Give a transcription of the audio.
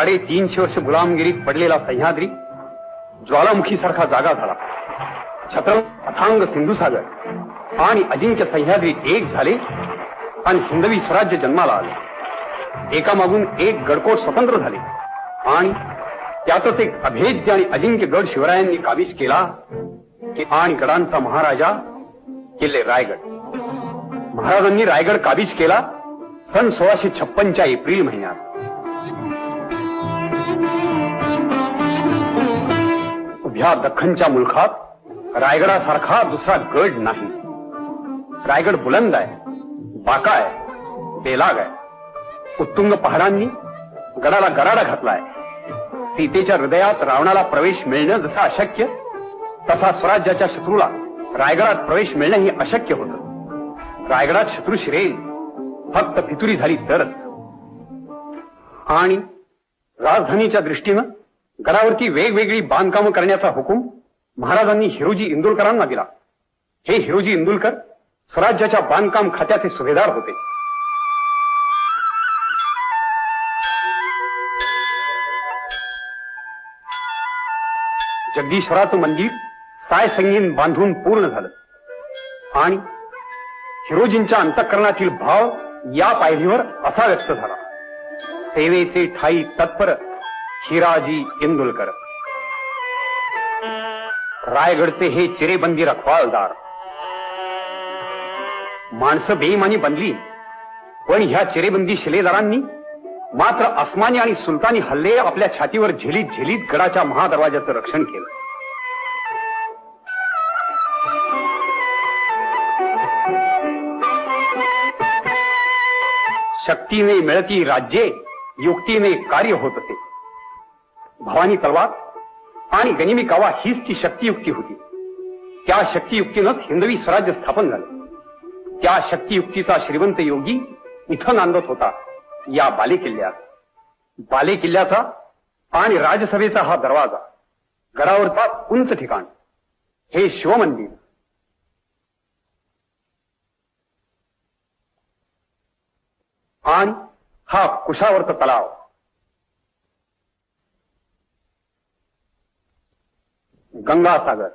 350 वर्ष गुलामगिरीत पडलेला सह्याद्री ज्वालामुखीसारखा जागा झाला. छत्र अथांग सिंधुसागर आणि अजिंक्य सह्याद्री एक झाले आणि हिंदवी स्वराज्य जन्माला आले. एकामागून एक गडकोट स्वतंत्र झाले आणि त्यातच एक अभेद्य आणि अजिंक्य गड शिवरायांनी काबीज केला आणि गडांचा महाराजा किल्ले रायगड. महाराजांनी रायगड काबीज केला सन 1656च्या एप्रिल महिन्यात. उभ्या दख्खनच्या मुलखात रायगडासारखा दुसरा गड नाही. रायगड बुलंद आहे, बाका आहे, बेलाग आहे. उत्तुंग पहाडांनी गडाला गराडा घातलाय. सीतेच्या हृदयात रावणाला प्रवेश मिळणं जसं अशक्य तसा स्वराज्याच्या शत्रूला रायगडात प्रवेश मिळणं हे अशक्य होतं. रायगडात शत्रू शिरेल फक्त फितुरी झाली तरच. आणि राजधानीच्या दृष्टीनं गडावरती वेगवेगळी बांधकामं करण्याचा हुकूम महाराजांनी हिरोजी इंदुलकरांना दिला. हे हिरोजी इंदुलकर स्वराज्याच्या बांधकाम खात्याचे सुभेदार होते. जगदीश्वराचं मंदिर साय संगीन बांधून पूर्ण झालं आणि हिरोजींच्या अंतःकरणातील भाव या पायरीवर असा व्यक्त झाला. सेवेचे ठाई तत्पर हिराजी इंदुलकर. रायगडचे हे चिरेबंदी रखवालदार. माणसं बेईमानी बनली पण ह्या चिरेबंदी शिलेदारांनी मात्र अस्मानी आणि सुलतानी हल्ले आपल्या छातीवर झेलीत झेलीत गडाच्या महादरवाजाचं रक्षण केलं. शक्तीने मिळती राज्ये, युक्तीने कार्य होत असे. भवानी तलवार आणि गनिमी कावा हीच ती शक्तियुक्ती होती. त्या शक्तियुक्तीनंच हिंदवी स्वराज्य स्थापन झालं. त्या शक्तियुक्तीचा श्रीमंत योगी इथं नांदत होता या बालेकिल्ल्यात. बालेकिल्ल्याचा आणि राजसभेचा हा दरवाजा, गडावरचा उंच ठिकाण, हे शिवमंदिर. आणि हा कुशावर्त तलाव. गंगासागर.